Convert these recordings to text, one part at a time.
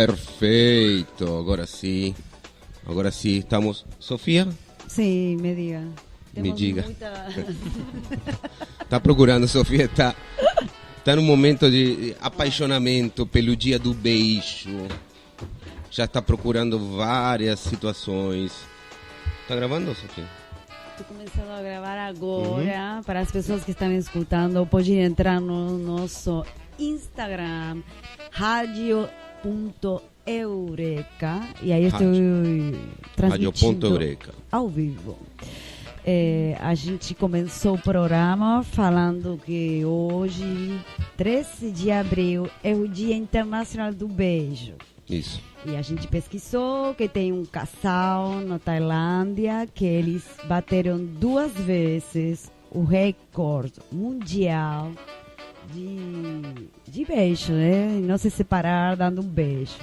Perfeito, agora sim, estamos... Sofia? Sim, me diga. Me diga. Tá procurando, Sofia, tá num momento de apaixonamento pelo dia do beijo. Já está procurando várias situações. Tá gravando, Sofia? Estou começando a gravar agora. Para as pessoas que estão escutando, pode entrar no nosso Instagram, radio.eureka. E aí estou transmitindo Radio.eureka ao vivo. A gente começou o programa falando que hoje, 13 de abril, é o Dia Internacional do Beijo. Isso. E a gente pesquisou que tem um casal na Tailândia que eles bateram 2 vezes o recorde mundial de beijo, né? Não se separar dando um beijo.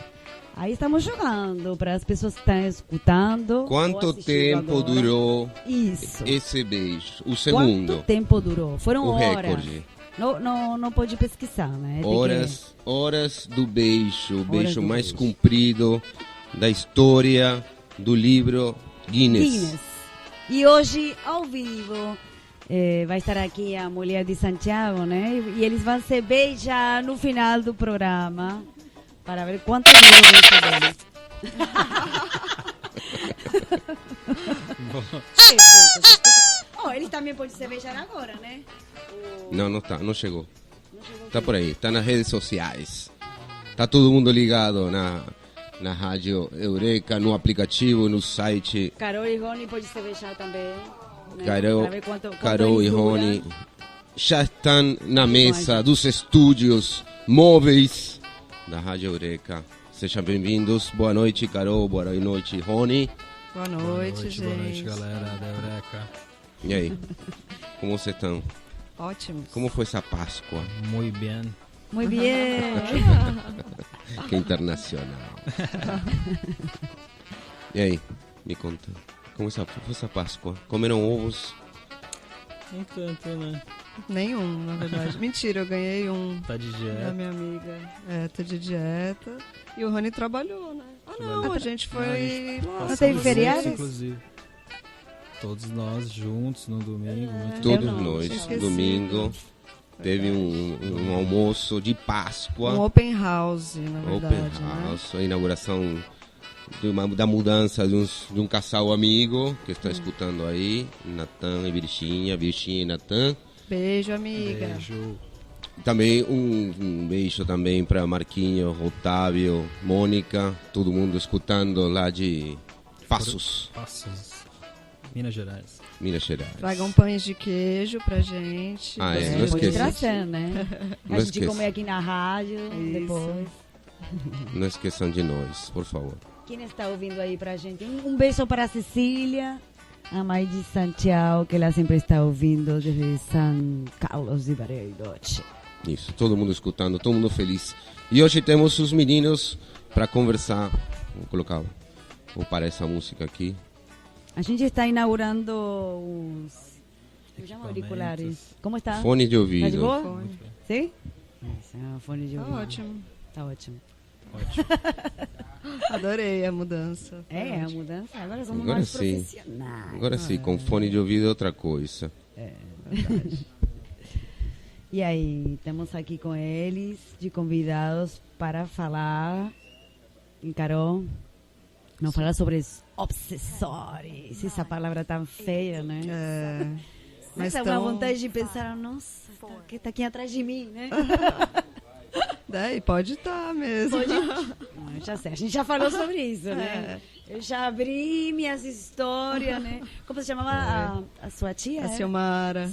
Aí estamos jogando para as pessoas que estão escutando. Quanto tempo durou isso? Esse beijo? O segundo? Quanto tempo durou? Foram horas. Recorde. Não pode pesquisar, né? Horas do beijo, o beijo mais comprido da história do livro Guinness. E hoje, ao vivo, vai estar aqui a mulher de Santiago, né? E eles vão se beijar no final do programa para ver quanto dura o beijo deles. Ele também pode se beijar agora, né? Não chegou. Tá por aí, tá nas redes sociais. Tá todo mundo ligado na Rádio Eureka, no aplicativo, no site. Carol e Rony pode se beijar também. Né? Carol e Rony já estão na mesa dos estúdios móveis da Rádio Eureka. Sejam bem-vindos. Boa noite, Carol. Boa noite, Rony. Boa noite, gente. Boa noite, galera da Eureka. E aí? Como vocês estão? Ótimos. Como foi essa Páscoa? Muito bem. Muito bem. Que internacional. E aí? Me conta. Como foi essa Páscoa? Comeram ovos? Nem tanto, né? Nenhum, na verdade. Mentira, eu ganhei um tá de dieta. Da minha amiga. Tá de dieta. E o Rony trabalhou, né? Não, a gente foi lá. Não teve feriados? Inclusive. Todos nós juntos no domingo. Todos nós, no domingo. Teve um almoço de Páscoa. Um open house, na verdade. Open house, né? A inauguração da mudança de um casal amigo que está escutando aí. Natan e Virginia e Natan. Beijo, amiga. Beijo. Também um beijo também para Marquinhos, Otávio, Mônica, todo mundo escutando lá de Passos. Minas Gerais. Tragam pães de queijo pra gente. Não pode esqueça. trazer, né? A gente come aqui na rádio, depois. Não esqueçam de nós, por favor. Quem está ouvindo aí pra gente? Um beijo para a Cecília, a mãe de Santiago, que ela sempre está ouvindo desde São Carlos de Bariloche. Isso, todo mundo escutando, todo mundo feliz. E hoje temos os meninos para conversar. Vou parar essa música aqui. A gente está inaugurando os auriculares. Como está? Fone de ouvido. Tá de boa? Sim? Fone de ouvido. Tá ótimo. Tá ótimo. Adorei a mudança. A mudança. Agora somos mais profissionais. Agora sim, com fone de ouvido é outra coisa. Verdade. E aí, estamos aqui com eles, de convidados, para falar. Carol, não falar sobre obsessores, essa palavra tão feia, né? Mas é uma vontade de pensar, nossa, que tá aqui atrás de mim, né? Daí pode estar mesmo. Não, já sei, a gente já falou sobre isso, né? Eu já abri minhas histórias, né? Como se chamava a sua tia? A Silmara.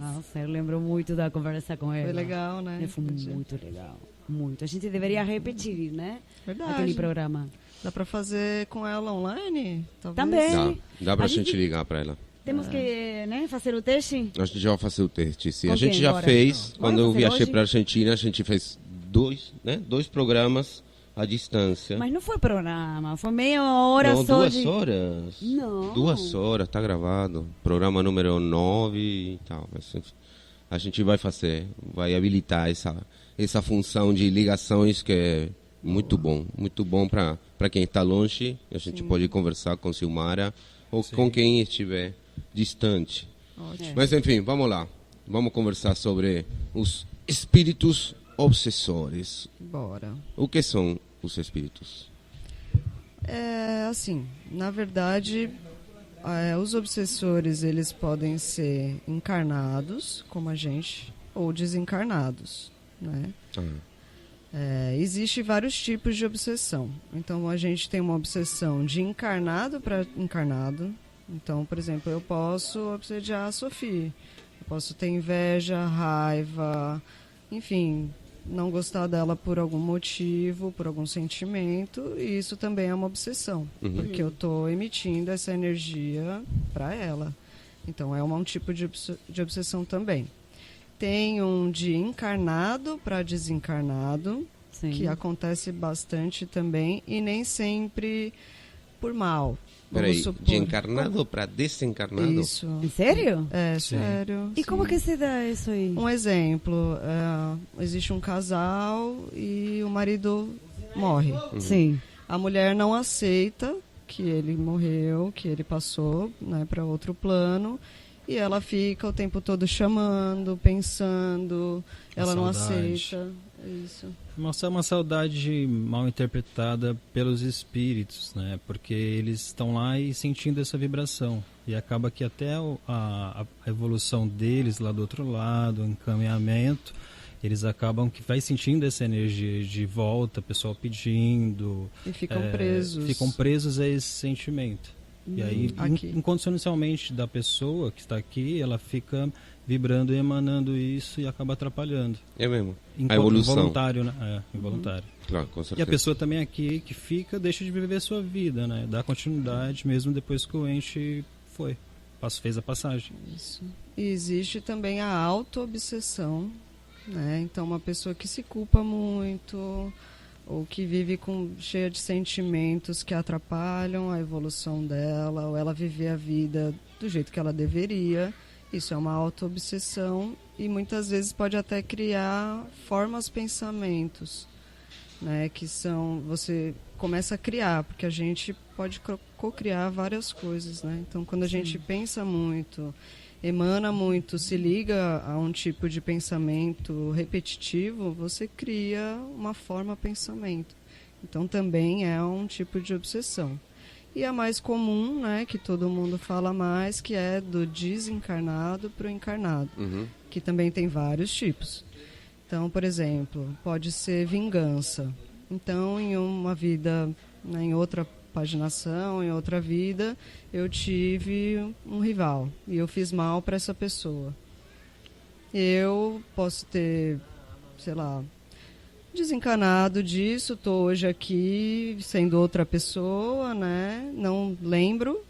Nossa, eu lembro muito da conversa com ela. Foi legal, né? Foi muito legal. Muito. A gente deveria repetir, né? Verdade. Aquele programa. Dá pra fazer com ela online? Talvez. Também. Dá pra gente ligar pra ela. Temos que, né, fazer o teste? A gente já vai fazer o teste, sim. Com A gente quem? já Bora. fez, Não. quando eu viajei hoje? pra Argentina, a gente fez dois programas à distância. Mas não foi programa, foi meia hora só 2 de... horas. Não. 2 horas, tá gravado. Programa número 9 e tal. A gente vai habilitar essa função de ligações que Muito bom para quem está longe. A gente pode conversar com Silmara ou com quem estiver distante. Ótimo. Mas enfim, vamos lá. Vamos conversar sobre os espíritos obsessores. Bora. O que são os espíritos? Assim, na verdade, os obsessores, eles podem ser encarnados, como a gente, ou desencarnados, né? Existe vários tipos de obsessão. Então, a gente tem uma obsessão de encarnado para encarnado. Então, por exemplo, eu posso obsediar a Sophie. Eu posso ter inveja, raiva, enfim, não gostar dela por algum motivo, por algum sentimento. E isso também é uma obsessão, porque eu estou emitindo essa energia para ela. Então, é um tipo de obsessão também. Tem um de encarnado para desencarnado, Sim. que acontece bastante também, e nem sempre por mal. Peraí, supor. de encarnado para desencarnado? Isso. Em sério? Sim. Sério. E sim. como que se dá isso aí? Um exemplo, existe um casal e o marido morre. Sim. A mulher não aceita que ele morreu, que ele passou, né, para outro plano. E ela fica o tempo todo chamando, pensando, ela não aceita. Isso. Mostrar uma saudade mal interpretada pelos espíritos, né? Porque eles estão lá e sentindo essa vibração. E acaba que até a evolução deles lá do outro lado, o encaminhamento, eles acabam que vai sentindo essa energia de volta, pessoal pedindo. E ficam presos. Ficam presos a esse sentimento. E aí, inconsciencialmente da pessoa que está aqui, ela fica vibrando e emanando isso e acaba atrapalhando. É mesmo. A evolução. Involuntário, né? Involuntário. Claro, com certeza. E a pessoa também aqui que fica, deixa de viver a sua vida, né? Dá continuidade mesmo depois que o ente foi. Fez a passagem. Isso. E existe também a auto-obsessão, né? Então, uma pessoa que se culpa muito, ou que vive cheia de sentimentos que atrapalham a evolução dela, ou ela viver a vida do jeito que ela deveria. Isso é uma auto-obsessão e muitas vezes pode até criar formas, pensamentos, né, que são, você começa a criar, porque a gente pode co-criar várias coisas, né? Então, quando a gente pensa muito, emana muito, se liga a um tipo de pensamento repetitivo, você cria uma forma pensamento. Então, também é um tipo de obsessão. E a mais comum, né, que todo mundo fala mais, que é do desencarnado para o encarnado, que também tem vários tipos. Então, por exemplo, pode ser vingança. Então, em uma vida, né, em outra paginação, em outra vida, eu tive um rival e eu fiz mal para essa pessoa. Eu posso ter, sei lá, desencanado disso, estou hoje aqui sendo outra pessoa, né? Não lembro,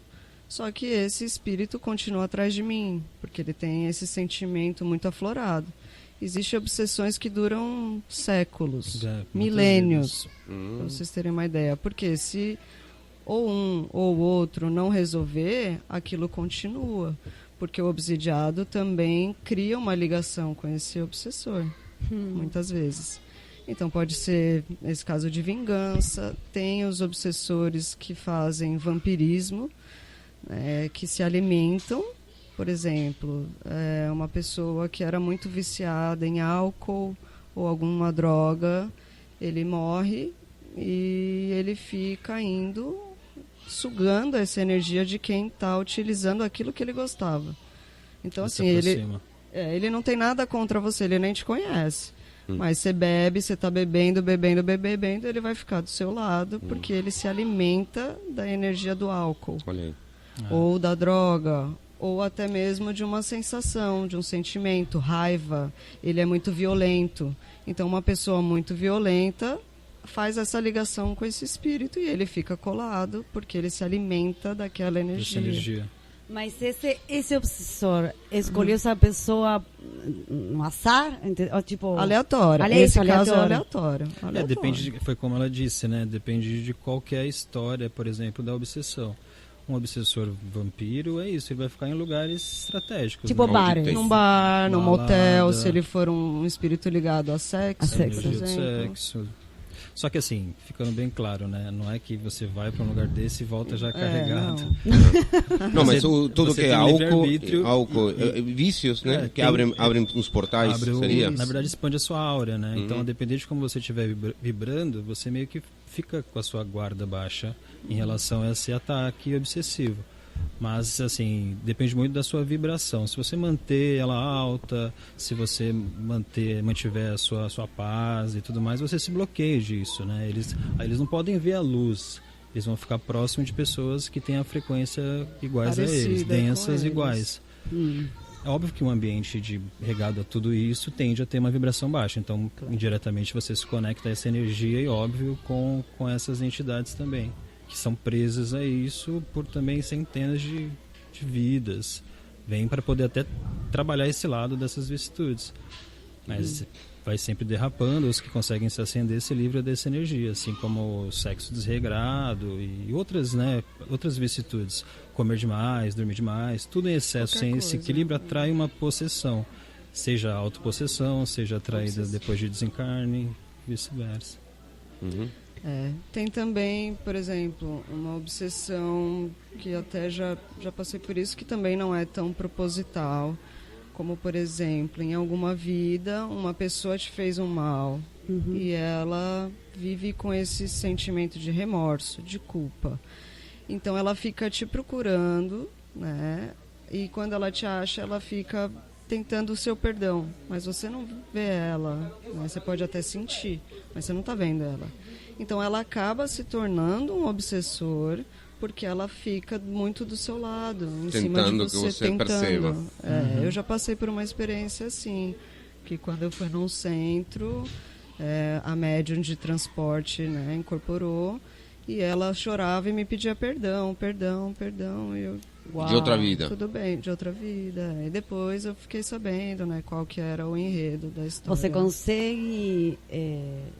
só que esse espírito continua atrás de mim, porque ele tem esse sentimento muito aflorado. Existem obsessões que duram séculos, milênios, para vocês terem uma ideia. Porque se ou um ou o outro não resolver, aquilo continua. Porque o obsidiado também cria uma ligação com esse obsessor, muitas vezes. Então pode ser esse caso de vingança. Tem os obsessores que fazem vampirismo, que se alimentam. Por exemplo, uma pessoa que era muito viciada em álcool ou alguma droga, ele morre e ele fica indo sugando essa energia de quem está utilizando aquilo que ele gostava. Então, assim, ele não tem nada contra você, ele nem te conhece. Mas você bebe, você está bebendo, ele vai ficar do seu lado, porque ele se alimenta da energia do álcool. Olha aí. Ou da droga, ou até mesmo de uma sensação, de um sentimento, raiva. Ele é muito violento. Então, uma pessoa muito violenta faz essa ligação com esse espírito e ele fica colado, porque ele se alimenta daquela energia. Mas esse obsessor escolheu essa pessoa no azar? Ou, tipo, aleatório. Esse caso é aleatório. Depende, foi como ela disse, né? Depende de qual que é a história, por exemplo, da obsessão. Um obsessor vampiro é isso, ele vai ficar em lugares estratégicos. Tipo, né? bares. Num bar, num motel, se ele for um espírito ligado a sexo, por exemplo. Sexo. Só que assim, ficando bem claro, né? Não é que você vai para um lugar desse e volta já carregado. Não, mas tudo que é álcool, e vícios, né? Que abrem uns portais, seria? Na verdade, expande a sua áurea, né? Então, dependendo de como você estiver vibrando, você meio que fica com a sua guarda baixa em relação a esse ataque obsessivo. Mas, assim, depende muito da sua vibração. Se você manter ela alta, se você mantiver a sua paz e tudo mais, você se bloqueia disso, né? Eles não podem ver a luz. Eles vão ficar próximos de pessoas que têm a frequência iguais Parecida a eles, densas eles. iguais. É óbvio que um ambiente regado a tudo isso tende a ter uma vibração baixa. Então, indiretamente, você se conecta a essa energia e, óbvio, com essas entidades também, que são presas a isso por também centenas de vidas. Vêm para poder até trabalhar esse lado dessas vicissitudes. Mas vai sempre derrapando, os que conseguem se acender se livram dessa energia, assim como o sexo desregrado e outras vicissitudes. Comer demais, dormir demais, tudo em excesso, Qualquer sem coisa. esse equilíbrio, atrai uma possessão. Seja autopossessão, seja atraída depois de desencarne, vice-versa. Tem também, por exemplo, uma obsessão que até já passei por isso, que também não é tão proposital, como, por exemplo, em alguma vida uma pessoa te fez um mal e ela vive com esse sentimento de remorso, de culpa. Então ela fica te procurando, né? E quando ela te acha, ela fica tentando o seu perdão, mas você não vê ela, né? Você pode até sentir, mas você não está vendo ela. Então ela acaba se tornando um obsessor, porque ela fica muito do seu lado, em cima de Tentando que você perceba. Eu já passei por uma experiência assim, que quando eu fui num centro, a médium de transporte, né, incorporou, e ela chorava e me pedia perdão, e eu... De outra vida. Tudo bem, de outra vida. E depois eu fiquei sabendo, né, qual que era o enredo da história. Você consegue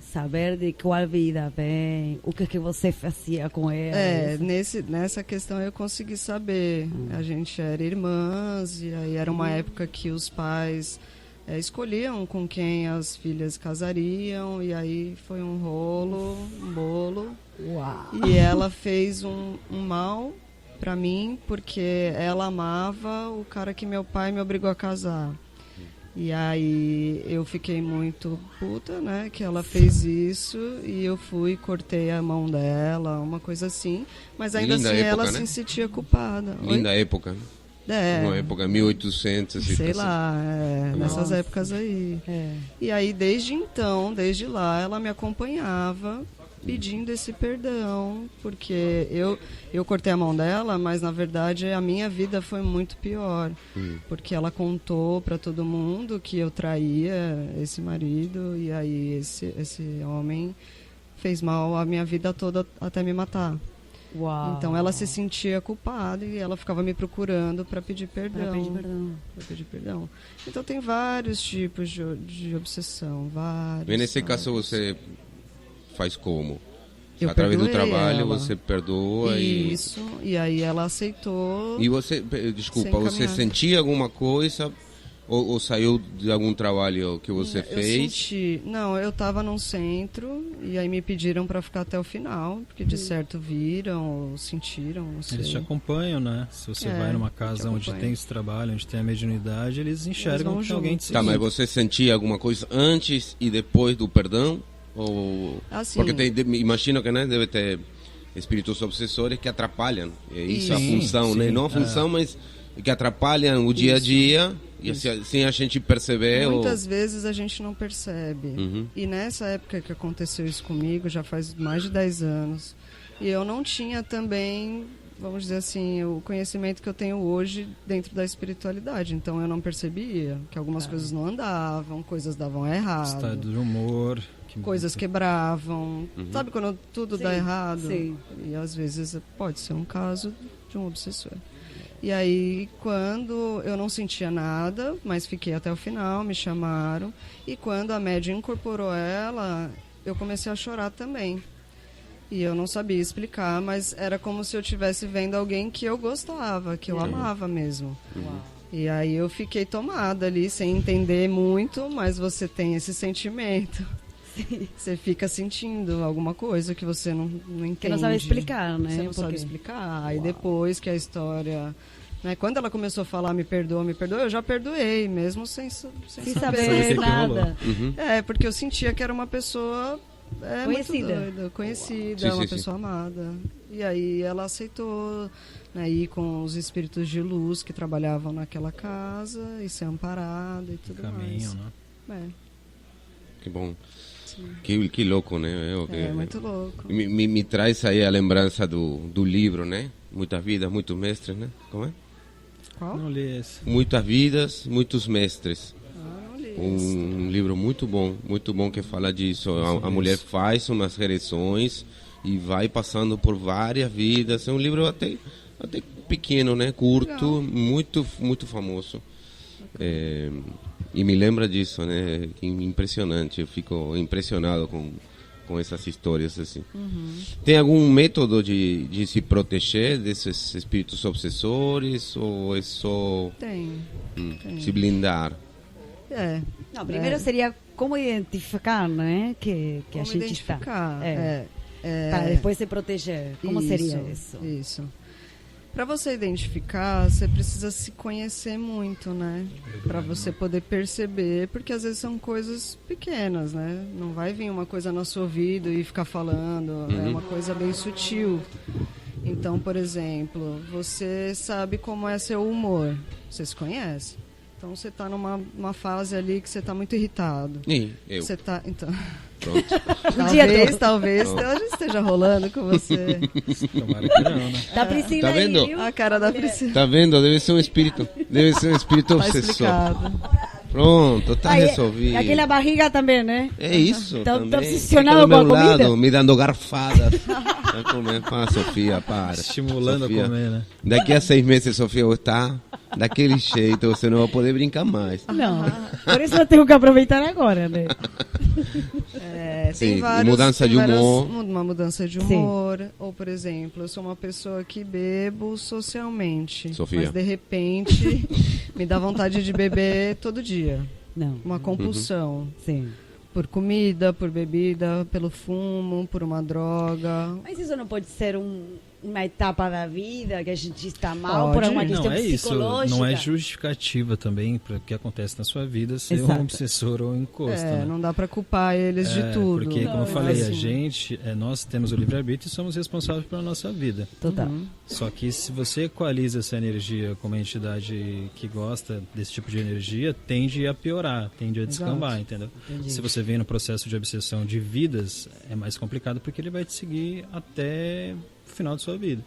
saber de qual vida vem? O que você fazia com ela? Nessa questão eu consegui saber. A gente era irmãs, e aí era uma época que os pais escolhiam com quem as filhas casariam, e aí foi um rolo, um bolo. Uau. E ela fez um mal pra mim, porque ela amava o cara que meu pai me obrigou a casar. E aí eu fiquei muito puta, né, que ela fez isso, e eu fui, cortei a mão dela, uma coisa assim, mas ainda Linda assim época, ela né? se sentia culpada. Linda época. É, Uma época 1800 e sei tal. lá, nessas Nossa. épocas aí. É. E aí desde lá, ela me acompanhava pedindo esse perdão, porque eu cortei a mão dela, mas na verdade a minha vida foi muito pior, porque ela contou para todo mundo que eu traía esse marido, e aí esse homem fez mal a minha vida toda até me matar. Uau. Então ela se sentia culpada e ela ficava me procurando para pedir Para perdão. pedir perdão. Pra pedir perdão. Então tem vários tipos de obsessão, vários. E nesse vários. caso você faz como? Eu Através do perdoei trabalho ela. você perdoa Isso, e aí ela aceitou. e você, desculpa, Sem você caminhar. sentia alguma coisa ou saiu de algum trabalho que você Eu fez? senti. Não, eu estava num centro e aí me pediram para ficar até o final, porque de certo viram ou sentiram, não sei. Eles te acompanham, né? Se você É, vai numa te casa onde acompanham. tem esse trabalho, onde tem a mediunidade, eles enxergam vão que tem alguém te juntos. Tá, seguindo. mas você sentia alguma coisa antes e depois do perdão? Ou... Assim, Porque imagino que, né, deve ter espíritos obsessores que atrapalham. É isso a Sim, função, né? sim, Não a função, mas que atrapalham o dia a dia e assim a gente perceber. muitas vezes a gente não percebe. Uhum. E nessa época que aconteceu isso comigo, já faz mais de 10 anos, e eu não tinha também, vamos dizer assim, o conhecimento que eu tenho hoje dentro da espiritualidade. Então eu não percebia que algumas coisas não andavam, coisas davam errado, Estado de humor. coisas quebravam. Uhum. Sabe quando tudo Sim, dá errado? sim. E às vezes pode ser um caso de um obsessor. E aí, quando eu não sentia nada, mas fiquei até o final, me chamaram. E quando a médium incorporou ela, eu comecei a chorar também. E eu não sabia explicar, mas era como se eu estivesse vendo alguém que eu gostava, que eu amava mesmo. E aí eu fiquei tomada ali, sem entender muito, mas você tem esse sentimento. Você fica sentindo alguma coisa que você não entende. Que não sabe explicar, né? Você não sabe explicar. Aí depois que a história... Né, quando ela começou a falar me perdoa, eu já perdoei, mesmo sem saber nada. Uhum. Porque eu sentia que era uma pessoa conhecida, muito doida, conhecida, uma pessoa amada. E aí ela aceitou, né, ir com os espíritos de luz que trabalhavam naquela casa e ser amparada e tudo caminho, mais. Né? Que bom. Que louco, né? Muito louco. Me traz aí a lembrança do livro, né? Muitas vidas, muitos mestres, né? Como é? Qual? Não li esse. Muitas vidas, muitos mestres. Não li Um livro muito bom que fala disso. A mulher faz umas regressões e vai passando por várias vidas. É um livro até pequeno, né? Curto, muito famoso. E me lembra disso, né? Impressionante. Eu fico impressionado com essas histórias assim. Tem algum método de se proteger desses espíritos obsessores ou é só tem. se blindar? Não, primeiro seria como identificar, né, que a gente identificar, está. Para depois se proteger. Como seria isso? Isso. Para você identificar, você precisa se conhecer muito, né? Para você poder perceber, porque às vezes são coisas pequenas, né? Não vai vir uma coisa no seu ouvido e ficar falando, é uma coisa bem sutil. Então, por exemplo, você sabe como é seu humor, você se conhece. Então você está numa fase ali que você está muito irritado. Eu. Você tá, então. Pronto. Talvez esteja rolando com você. Tomara que não, né? Tá Priscila Tá vendo? aí, viu? A cara da Priscila. Tá vendo? Deve ser um espírito Tá obsessor. explicado. Pronto, tá Aí, resolvido. aquela barriga também, né? É isso. Tá também. obsessionado Fica do com a meu comida? lado, me dando garfadas. Vai comer. Ah, Sofia, para. Estimulando Sofia, a comer, né? Daqui a 6 meses, Sofia, eu vou estar daquele jeito, você não vai poder brincar mais. Não, por isso eu tenho que aproveitar agora, né? Sim, mudança de humor. Uma mudança de humor. Ou, por exemplo, eu sou uma pessoa que bebo socialmente. Sofia. Mas, de repente, me dá vontade de beber todo dia. Não. Uma compulsão. Sim. Por comida, por bebida, pelo fumo, por uma droga. Mas isso não pode ser uma etapa da vida que a gente está mal Pode. por uma questão Não é isso, psicológica? não é justificativa também para o que acontece na sua vida ser Exato. um obsessor ou um encosto, né? Não dá para culpar eles de tudo. Porque, como eu Não, falei, assim. a gente, nós temos o livre-arbítrio e somos responsáveis pela nossa vida. Total. Só que se você equaliza essa energia com uma entidade que gosta desse tipo de energia, tende a piorar, tende a descambar, entendeu? Entendi. Se você vem no processo de obsessão de vidas, é mais complicado porque ele vai te seguir até o final de sua vida.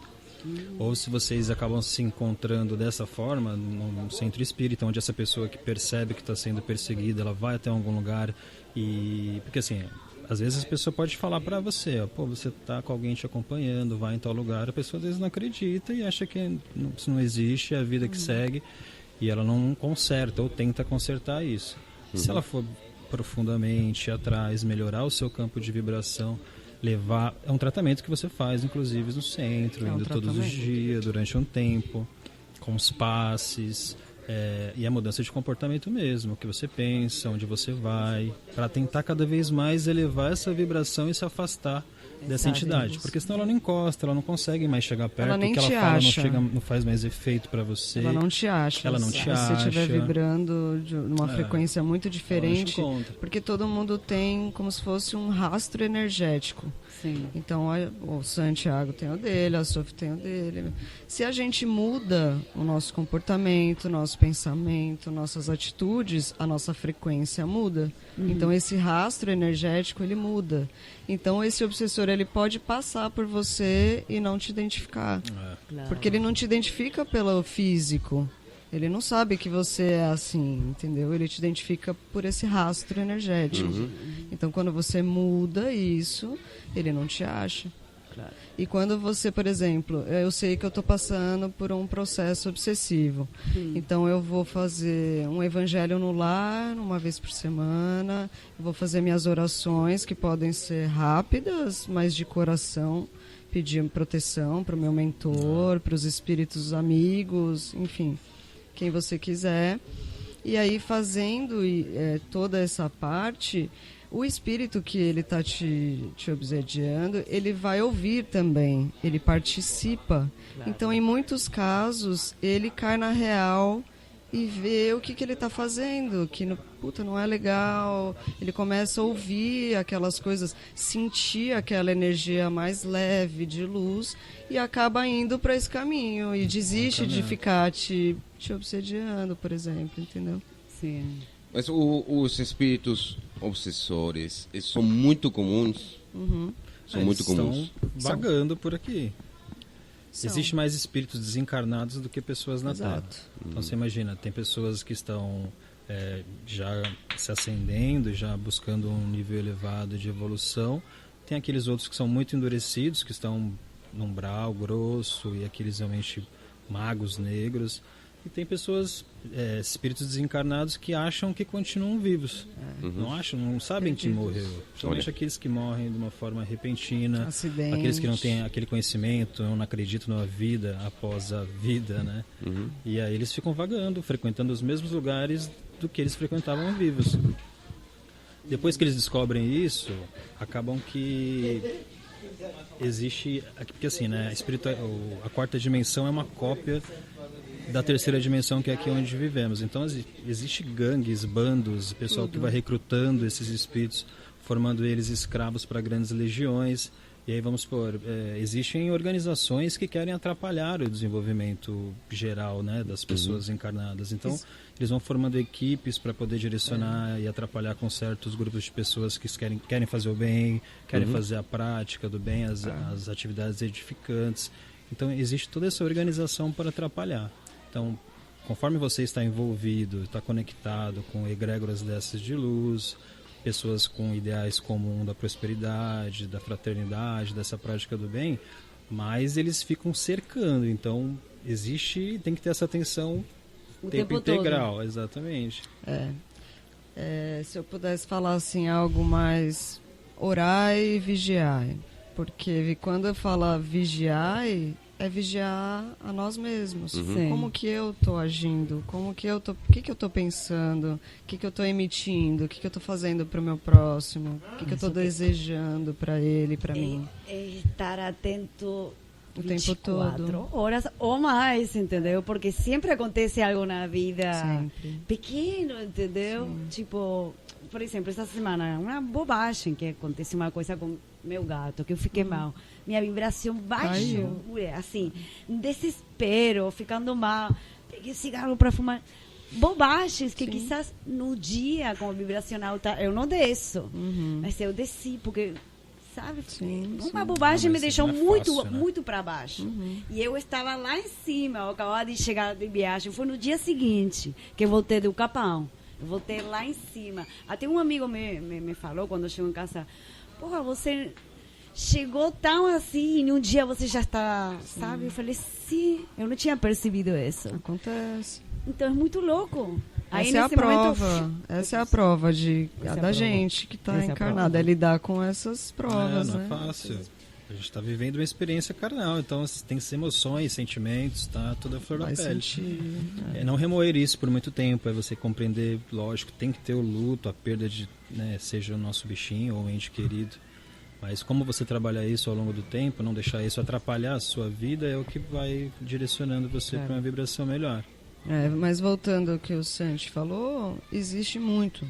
Ou se vocês acabam se encontrando dessa forma, num centro espírita, onde essa pessoa que percebe que está sendo perseguida, ela vai até algum lugar e... Porque assim, às vezes a pessoa pode falar para você, ó, pô, você está com alguém te acompanhando, vai em tal lugar, a pessoa às vezes não acredita e acha que isso não existe, é a vida que segue, e ela não conserta ou tenta consertar isso. Se ela for profundamente atrás, melhorar o seu campo de vibração, levar... É um tratamento que você faz, inclusive, no centro, indo todos os dias, durante um tempo, com os passes, e a mudança de comportamento mesmo, o que você pensa, onde você vai, para tentar cada vez mais elevar essa vibração e se afastar dessa entidade, porque senão ela não encosta, ela não consegue mais chegar perto, o que ela fala não faz mais efeito para você. Ela não te acha. Ela não te acha. Se você estiver vibrando de uma frequência muito diferente, porque todo mundo tem como se fosse um rastro energético. Sim. Então, o Santiago tem o dele, a Sofia tem o dele. Se a gente muda o nosso comportamento, nosso pensamento, nossas atitudes, a nossa frequência muda. Então, esse rastro energético, ele muda. Então, esse obsessor, ele pode passar por você e não te identificar. Claro. Porque ele não te identifica pelo físico. Ele não sabe que você é assim, entendeu? Ele te identifica por esse rastro energético. Então, quando você muda isso, ele não te acha. Claro. E quando você, por exemplo, eu sei que eu estou passando por um processo obsessivo. Então, eu vou fazer um evangelho no lar, uma vez por semana. Eu vou fazer minhas orações, que podem ser rápidas, mas de coração. Pedir proteção para o meu mentor, para os espíritos amigos, enfim, quem você quiser. E aí, fazendo toda essa parte, O espírito que ele está te obsediando, ele vai ouvir também, ele participa. Claro. Então, em muitos casos, ele cai na real e vê o que ele está fazendo, que não é legal. Ele começa a ouvir aquelas coisas, sentir aquela energia mais leve de luz e acaba indo para esse caminho e desiste de ficar te obsediando, por exemplo, entendeu? Sim. Mas os espíritos obsessores são muito comuns? São muito comuns. Estão vagando por aqui. São. Existe mais espíritos desencarnados do que pessoas na Terra. Exato. Então você imagina, tem pessoas que estão já se ascendendo, já buscando um nível elevado de evolução. Tem aqueles outros que são muito endurecidos, que estão num umbral grosso, e aqueles realmente magos negros. E tem pessoas, espíritos desencarnados, que acham que continuam vivos. Não acham, não sabem que morreu. Principalmente aqueles que morrem de uma forma repentina, Acidente. aqueles que não têm aquele conhecimento, não acreditam na vida após a vida, né? E aí eles ficam vagando, frequentando os mesmos lugares do que eles frequentavam vivos. Depois que eles descobrem isso, acabam que existe, porque assim, né, a quarta dimensão é uma cópia da terceira dimensão, que é aqui onde vivemos. Então existe gangues, bandos, pessoal que vai recrutando esses espíritos, formando eles escravos para grandes legiões. E aí vamos supor, existem organizações que querem atrapalhar o desenvolvimento geral, né, das pessoas encarnadas. Então eles vão formando equipes para poder direcionar e atrapalhar com certos grupos de pessoas que querem fazer o bem, querem fazer a prática do bem, as atividades edificantes. Então existe toda essa organização para atrapalhar. Então, conforme você está envolvido, está conectado com egrégoras dessas de luz, pessoas com ideais comuns da prosperidade, da fraternidade, dessa prática do bem, mas eles ficam cercando. Então, tem que ter essa atenção O tempo tempo integral, todo. exatamente. Se eu pudesse falar assim, algo mais orai e vigiai. Porque quando fala vigiai, é vigiar a nós mesmos. Sim. Como que eu estou agindo? O que eu estou pensando? O que eu estou emitindo? O que eu estou fazendo para o meu próximo? O que eu estou desejando para ele, para mim? Estar atento O tempo todo. 24 horas ou mais, entendeu? Porque sempre acontece algo na vida Sempre. pequeno, entendeu? Sim. Tipo, por exemplo, essa semana, uma bobagem que aconteceu, uma coisa com meu gato, que eu fiquei mal. Minha vibração baixou, assim, desespero, ficando mal. Peguei cigarro para fumar. Bobagens que quizás no dia com a vibração alta eu não desço, mas eu desci, porque, sabe, uma bobagem me deixou muito, fácil, né? muito para baixo. E eu estava lá em cima, eu acabava de chegar de viagem. Foi no dia seguinte que eu voltei do Capão. Eu voltei lá em cima. Até um amigo me falou quando chegou em casa: porra, você chegou tão assim e um dia você já está, sabe? Eu falei, sim, eu não tinha percebido isso. Acontece. Então é muito louco. Aí, Essa é a nesse momento, prova. Essa é a prova Essa é a da prova. gente que está Essa é a encarnada. prova. É lidar com essas provas, Não né? é fácil. A gente está vivendo uma experiência carnal, então tem emoções, sentimentos, tá tudo a flor da Vai pele. sentir. É não remoer isso por muito tempo, é você compreender, lógico, tem que ter o luto, a perda de, né, seja o nosso bichinho ou um ente querido. Mas como você trabalhar isso ao longo do tempo, não deixar isso atrapalhar a sua vida, é o que vai direcionando você para uma vibração melhor. Mas voltando ao que o Santi falou, existe muito.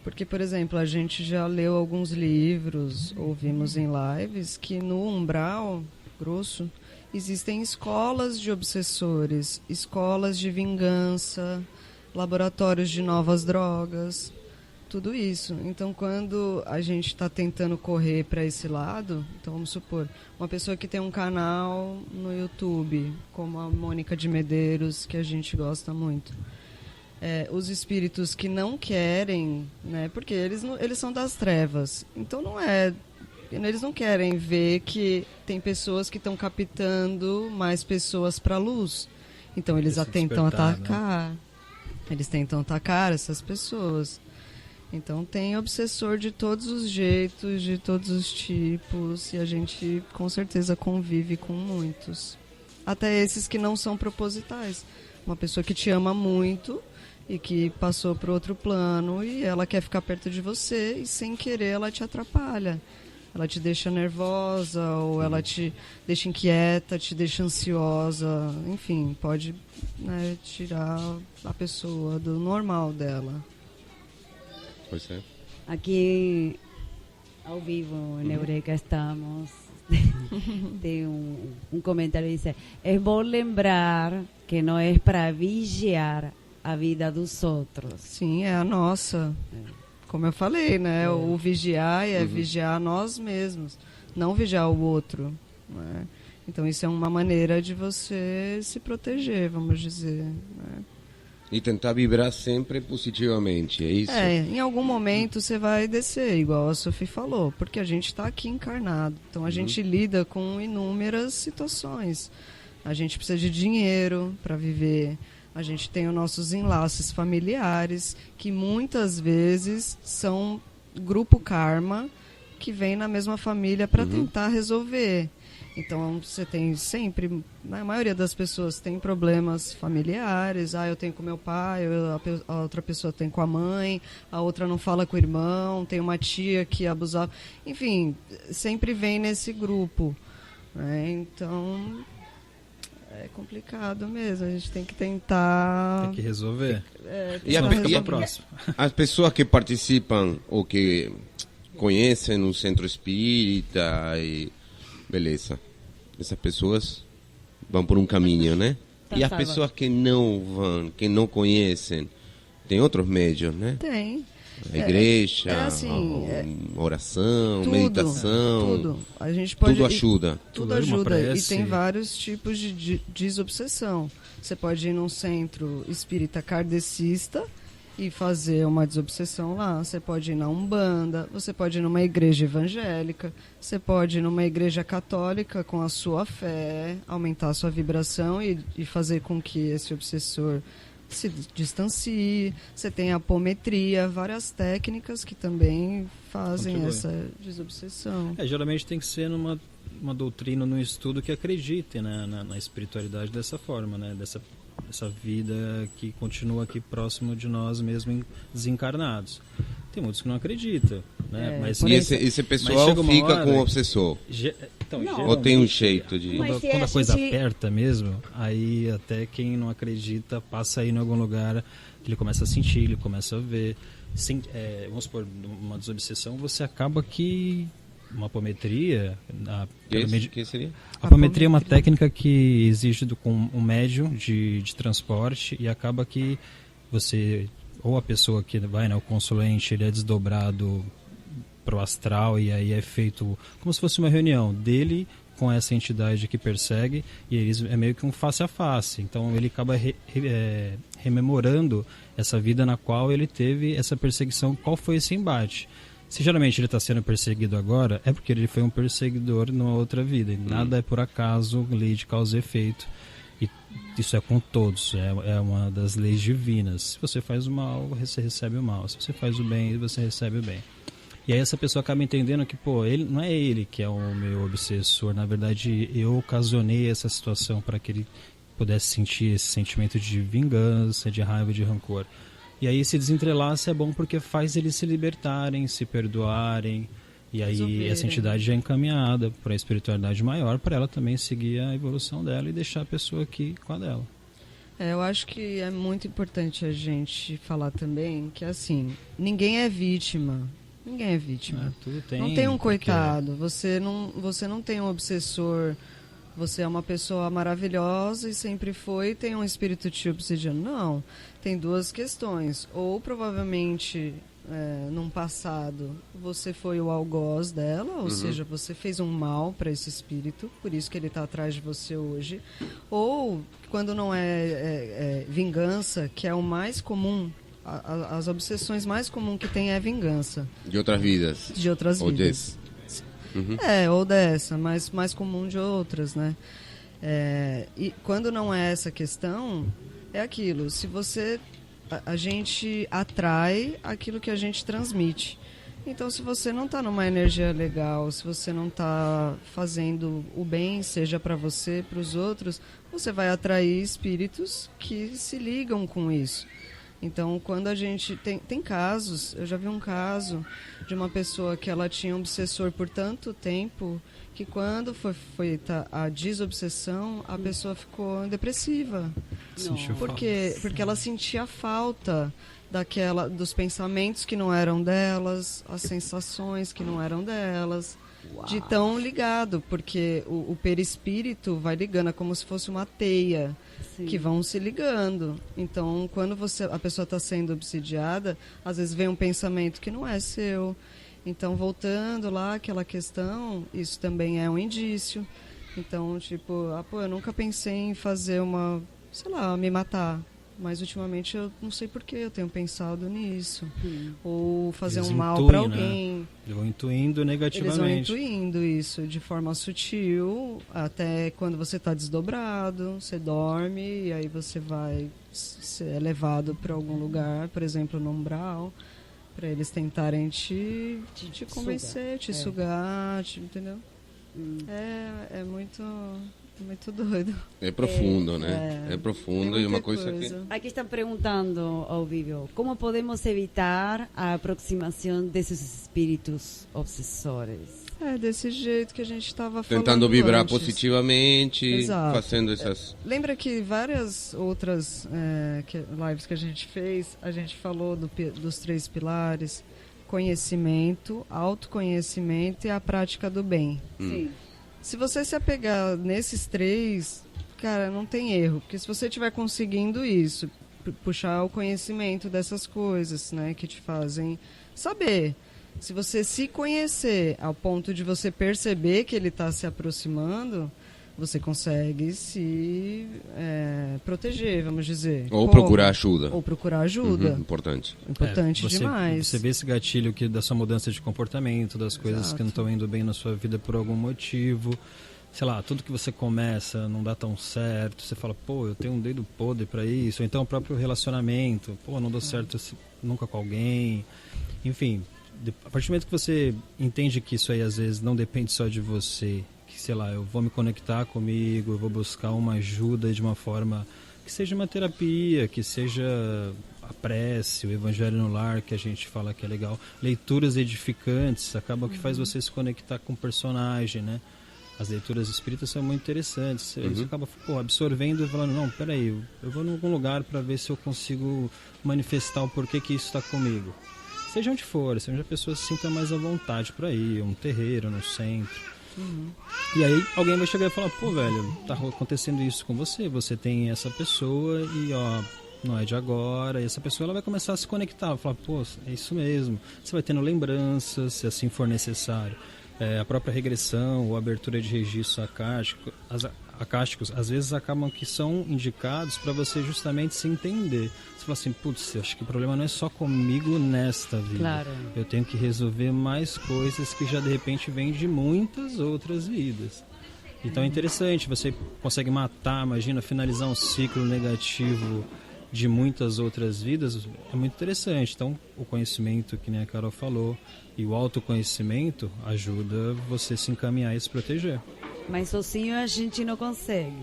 Porque, por exemplo, a gente já leu alguns livros, ouvimos em lives, que no umbral grosso existem escolas de obsessores, escolas de vingança, laboratórios de novas drogas, tudo isso. Então, quando a gente está tentando correr para esse lado, então vamos supor, uma pessoa que tem um canal no YouTube, como a Mônica de Medeiros, que a gente gosta muito. Os espíritos que não querem, né, porque eles são das trevas, então eles não querem ver que tem pessoas que estão captando mais pessoas para a luz, então eles tentam atacar, né? Eles tentam atacar essas pessoas. Então tem obsessor de todos os jeitos, de todos os tipos, e a gente com certeza convive com muitos, até esses que não são propositais. Uma pessoa que te ama muito e que passou para outro plano e ela quer ficar perto de você e sem querer ela te atrapalha. Ela te deixa nervosa ou ela te deixa inquieta, te deixa ansiosa, enfim, pode, né, tirar a pessoa do normal dela. Pois é. Aqui, ao vivo, em Eureka, estamos. Tem um comentário que diz: é bom lembrar que não é para vigiar a vida dos outros. Sim, é a nossa. Como eu falei, né? O vigiar é vigiar nós mesmos, não vigiar o outro. Né? Então, isso é uma maneira de você se proteger, vamos dizer. Né? E tentar vibrar sempre positivamente, é isso? Em algum momento você vai descer, igual a Sophie falou, porque a gente está aqui encarnado. Então, a gente lida com inúmeras situações. A gente precisa de dinheiro para viver. A gente tem os nossos enlaces familiares, que muitas vezes são grupo karma, que vem na mesma família para tentar resolver. Então, você tem sempre, a maioria das pessoas tem problemas familiares. Eu tenho com meu pai, a outra pessoa tem com a mãe, a outra não fala com o irmão, tem uma tia que abusava. Enfim, sempre vem nesse grupo. Né? Então... é complicado mesmo, a gente tem que tentar... Tem que resolver. E as pessoas que participam ou que conhecem o centro espírita, e beleza, essas pessoas vão por um caminho, né? E as pessoas que não vão, que não conhecem, tem outros meios, né? Tem. A igreja, oração, meditação, tudo. A gente pode, tudo ajuda. Tudo ajuda. E tem vários tipos de desobsessão. Você pode ir num centro espírita kardecista e fazer uma desobsessão lá. Você pode ir na Umbanda, você pode ir numa igreja evangélica, você pode ir numa igreja católica com a sua fé, aumentar a sua vibração e fazer com que esse obsessor se distancie. Você tem a apometria, várias técnicas que também fazem essa desobsessão. Geralmente tem que ser numa doutrina, num estudo que acredite, né, na espiritualidade dessa forma, né, dessa vida que continua aqui próximo de nós mesmo desencarnados. Tem muitos que não acreditam, né? Mas e esse pessoal fica com o obsessor. Ou tem um jeito de... Quando a coisa aperta mesmo, aí até quem não acredita passa aí em algum lugar, ele começa a sentir, ele começa a ver. Vamos supor, uma desobsessão, você acaba que... Uma apometria... que seria? A apometria é uma técnica que exige com um médium de transporte e acaba que você... Ou a pessoa que vai, né, o consulente, ele é desdobrado pro astral e aí é feito como se fosse uma reunião dele com essa entidade que persegue e eles é meio que um face a face. Então ele acaba rememorando essa vida na qual ele teve essa perseguição, qual foi esse embate. Se geralmente ele está sendo perseguido agora, é porque ele foi um perseguidor numa outra vida. E nada é por acaso, lei de causa e efeito. E isso é com todos, é uma das leis divinas. Se você faz o mal, você recebe o mal. Se você faz o bem, você recebe o bem. E aí essa pessoa acaba entendendo que, ele não é ele que é o meu obsessor. Na verdade, eu ocasionei essa situação para que ele pudesse sentir esse sentimento de vingança, de raiva, de rancor. E aí esse desentrelace é bom porque faz eles se libertarem, se perdoarem. E aí essa entidade já é encaminhada para a espiritualidade maior, para ela também seguir a evolução dela e deixar a pessoa aqui com a dela. Eu acho que é muito importante a gente falar também que, assim, ninguém é vítima. Ninguém é vítima. Tudo tem, não tem um coitado. Você não tem um obsessor. Você é uma pessoa maravilhosa e sempre foi, tem um espírito te obsidiando. Não. Tem duas questões. Ou provavelmente... num passado você foi o algoz dela, ou seja, você fez um mal para esse espírito, por isso que ele está atrás de você hoje. Ou quando não é vingança, que é o mais comum, as obsessões mais comuns que tem é vingança. De outras vidas. De outras ou vidas. Ou dessa, mas mais comum de outras, né? E quando não é essa questão, é aquilo, se você... A gente atrai aquilo que a gente transmite. Então, se você não está numa energia legal, se você não está fazendo o bem, seja para você, para os outros, você vai atrair espíritos que se ligam com isso. Então, quando a gente... Tem casos, eu já vi um caso de uma pessoa que ela tinha um obsessor por tanto tempo que quando foi feita a desobsessão, a pessoa ficou depressiva. Porque ela sentia falta dos pensamentos que não eram delas, as sensações que não eram delas, de tão ligado, porque o perispírito vai ligando, é como se fosse uma teia. Sim. Que vão se ligando. Então, quando a pessoa está sendo obsidiada, às vezes vem um pensamento que não é seu. Então, voltando lá àquela questão, isso também é um indício. Então, tipo, eu nunca pensei em fazer me matar. Mas ultimamente eu não sei por que eu tenho pensado nisso. Ou fazer um mal para alguém. Né? Eu vou intuindo negativamente. Eles vão intuindo isso de forma sutil, até quando você está desdobrado, você dorme e aí você vai ser levado para algum lugar, por exemplo, no umbral, para eles tentarem te convencer, te sugar, entendeu? É muito doido. É profundo, né? É profundo e uma coisa que... Aqui estão perguntando ao vivo, como podemos evitar a aproximação desses espíritos obsessores? Desse jeito que a gente estava falando tentando vibrar antes. Positivamente, Exato. fazendo essas... Lembra que várias outras lives que a gente fez, a gente falou dos 3 pilares: conhecimento, autoconhecimento e a prática do bem. Sim. Se você se apegar nesses 3, cara, não tem erro. Porque se você estiver conseguindo isso, puxar o conhecimento dessas coisas, né, que te fazem saber. Se você se conhecer ao ponto de você perceber que ele está se aproximando, você consegue se proteger, vamos dizer. Ou procurar ajuda. Ou procurar ajuda. Importante. Importante demais. Você vê esse gatilho da sua mudança de comportamento, das coisas que não estão indo bem na sua vida por algum motivo. Sei lá, tudo que você começa não dá tão certo. Você fala, eu tenho um dedo podre para isso. Ou então o próprio relacionamento. Não deu certo nunca com alguém. Enfim, a partir do momento que você entende que isso aí às vezes não depende só de você, sei lá, eu vou me conectar comigo, eu vou buscar uma ajuda de uma forma que seja uma terapia, que seja a prece, o evangelho no lar, que a gente fala que é legal, leituras edificantes, acaba que faz você se conectar com o personagem, né? As leituras espíritas são muito interessantes, você acaba absorvendo e falando, não, peraí, eu vou em algum lugar para ver se eu consigo manifestar o porquê que isso está comigo. Seja onde for, seja onde a pessoa se sinta mais à vontade para ir, um terreiro, no centro. E aí alguém vai chegar e falar, velho, tá acontecendo isso com você, você tem essa pessoa e não é de agora, e essa pessoa ela vai começar a se conectar, vai falar, é isso mesmo, você vai tendo lembranças, se assim for necessário. A própria regressão ou abertura de registros acásticos, às vezes acabam que são indicados para você justamente se entender. Você fala assim, acho que o problema não é só comigo nesta vida. Claro. Eu tenho que resolver mais coisas que já de repente vêm de muitas outras vidas. Então é interessante, você consegue finalizar um ciclo negativo de muitas outras vidas, é muito interessante. Então o conhecimento, que nem a Carol falou, e o autoconhecimento ajuda você a se encaminhar e se proteger. Mas sozinho a gente não consegue.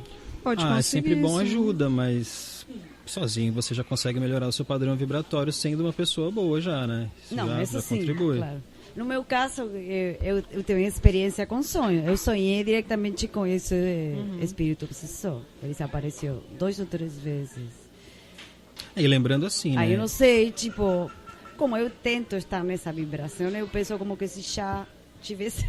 Pode conseguir. É sempre bom sim. ajuda, mas sozinho você já consegue melhorar o seu padrão vibratório sendo uma pessoa boa já, né? Isso não, já isso sim, contribui. claro. No meu caso, eu tenho experiência com sonho. Eu sonhei diretamente com esse espírito obsessor. Ele apareceu 2 ou 3 vezes. E lembrando assim, Aí né? eu não sei, como eu tento estar nessa vibração, eu penso como que se já tivesse...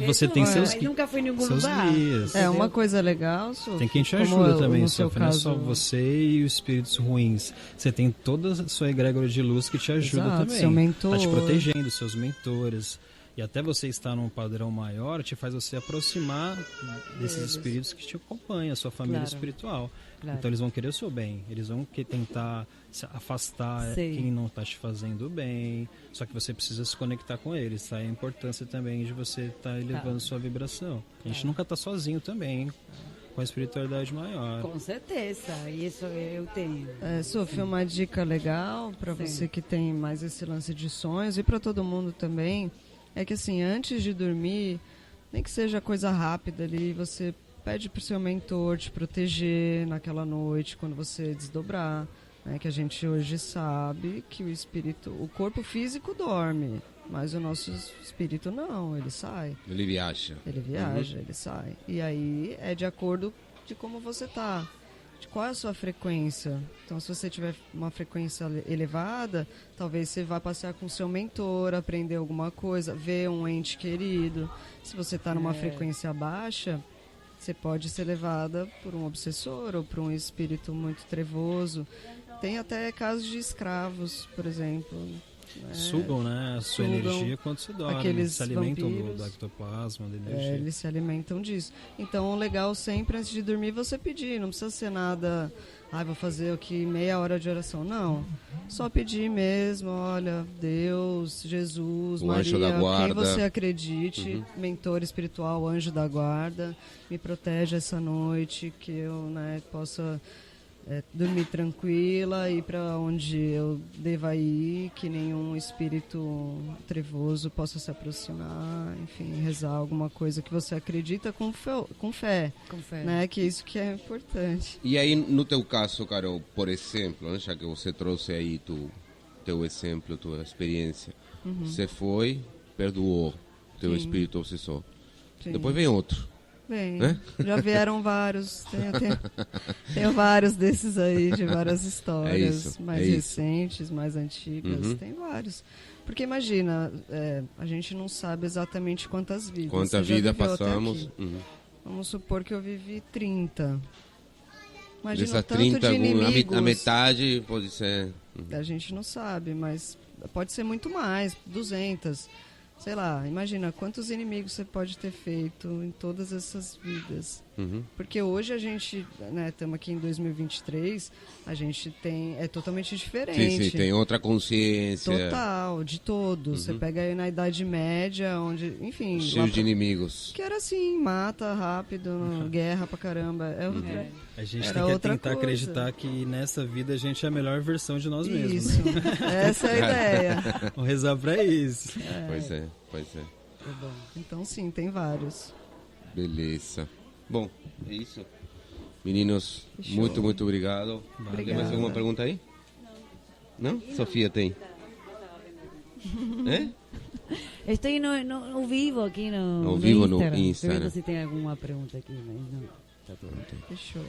Você tem seus mas nunca fui em nenhum seus lugar. guias. Uma coisa legal, Sofia. Tem quem te ajuda também, Sofia. Não é só você e os espíritos ruins. Você tem toda a sua egrégora de luz que te ajuda também. Seu mentor. Tá te protegendo, seus mentores. E até você estar num padrão maior te faz você aproximar desses espíritos que te acompanham, a sua família espiritual. Claro. Então eles vão querer o seu bem. Eles vão tentar se afastar quem não está te fazendo bem. Só que você precisa se conectar com eles. Tá? A importância também de você estar elevando sua vibração. A gente nunca está sozinho também, com a espiritualidade maior. Com certeza, isso eu tenho. Sofia, uma dica legal para você que tem mais esse lance de sonhos e para todo mundo também, é que assim, antes de dormir, nem que seja coisa rápida ali, você pede pro seu mentor te proteger naquela noite, quando você desdobrar. né? Que a gente hoje sabe que o corpo físico dorme, mas o nosso espírito não, ele sai. Ele viaja. Ele viaja, ele sai. E aí é de acordo de como você tá, de qual é a sua frequência. Então, se você tiver uma frequência elevada, talvez você vá passear com o seu mentor, aprender alguma coisa, ver um ente querido. Se você está numa frequência baixa, você pode ser levada por um obsessor ou por um espírito muito trevoso. Tem até casos de escravos, por exemplo. Sugam, né? A sua energia quando você dorme. Aqueles se alimentam vampiros, do ectoplasma, da energia. eles se alimentam disso. Então, o legal sempre, antes de dormir, você pedir. Não precisa ser nada... vou fazer aqui meia hora de oração. Não. Só pedir mesmo. Olha, Deus, Jesus, O Maria, anjo da guarda. quem você acredite, mentor espiritual, anjo da guarda, me protege essa noite, que eu possa... dormir tranquila, ir para onde eu deva ir, que nenhum espírito trevoso possa se aproximar, enfim, rezar alguma coisa que você acredita com fé, né? Que é isso que é importante. E aí, no teu caso, Carol, por exemplo, né, já que você trouxe aí teu exemplo, tua experiência, você foi, perdoou teu espírito obsessor. Sim. Depois vem outro. Bem, Né? já vieram vários, tem vários desses aí, de várias histórias, mais recentes, mais antigas, tem vários. Porque imagina, a gente não sabe exatamente quantas vidas. Quanta vida passamos. Vamos supor que eu vivi 30. Imagina Dessa o tanto 30, de inimigos. a metade pode ser... A gente não sabe, mas pode ser muito mais, 200. Sei lá, imagina quantos inimigos você pode ter feito em todas essas vidas. Porque hoje a gente, estamos aqui em 2023, a gente é totalmente diferente. Sim, tem outra consciência. Total, de todos. Você pega aí na Idade Média, onde, enfim... Cheio de inimigos. Que era assim, mata rápido, guerra pra caramba. A gente era tem que outra tentar coisa. acreditar que nessa vida a gente é a melhor versão de nós mesmos. Isso, essa é a ideia. Vamos rezar pra isso. Pois é. Tá bom. Então sim, tem vários. Beleza. Bom, é isso. Meninos, Fechou. muito obrigado. Tem mais alguma pergunta aí? Não? Sofia tem. Estou no vivo aqui Ao vivo no Instagram. Pergunto se tem alguma pergunta aqui, mas não. Tá tudo. Fechou.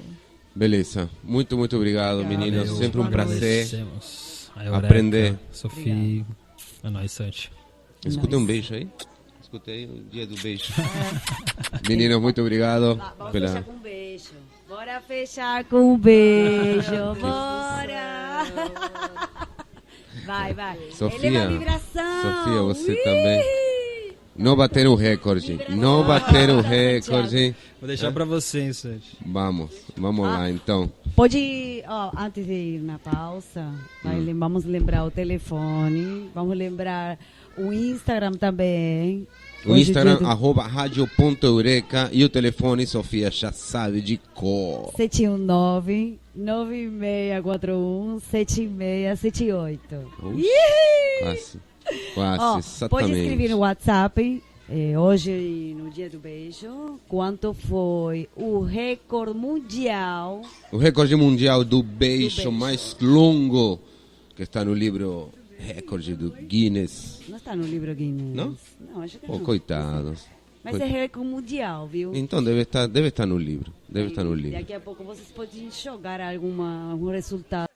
Beleza. Muito obrigado, meninos. Valeu, Sempre um prazer agradecemos. A Eureka, aprender. Sofia, a nós, Santi. Escutei um beijo aí. Escutei o dia do beijo. Meninos, muito obrigado. Vamos fechar com um beijo. Bora fechar com um beijo. Bora. Vai. Sofia, Eleva a vibração. Sofia, você também. Não bater o recorde. Não bater o recorde. Vou deixar pra você, hein, Santi. Vamos lá então. Pode, antes de ir na pausa, vamos lembrar o telefone, vamos lembrar o Instagram também. O Instagram, @radio.eureka, e o telefone, Sofia já sabe de cor. 719-9641-7678. Quase, exatamente. Pode escrever no WhatsApp, hoje no dia do beijo, quanto foi o recorde mundial. O recorde mundial do beijo mais longo, que está no livro recorde do Guinness. Não está no livro Guinness. Não? Não, acho que Oh, não. coitados. Mas é recorde mundial, viu? Então deve estar no livro. Deve estar no livro. Daqui a pouco vocês podem jogar algum resultado.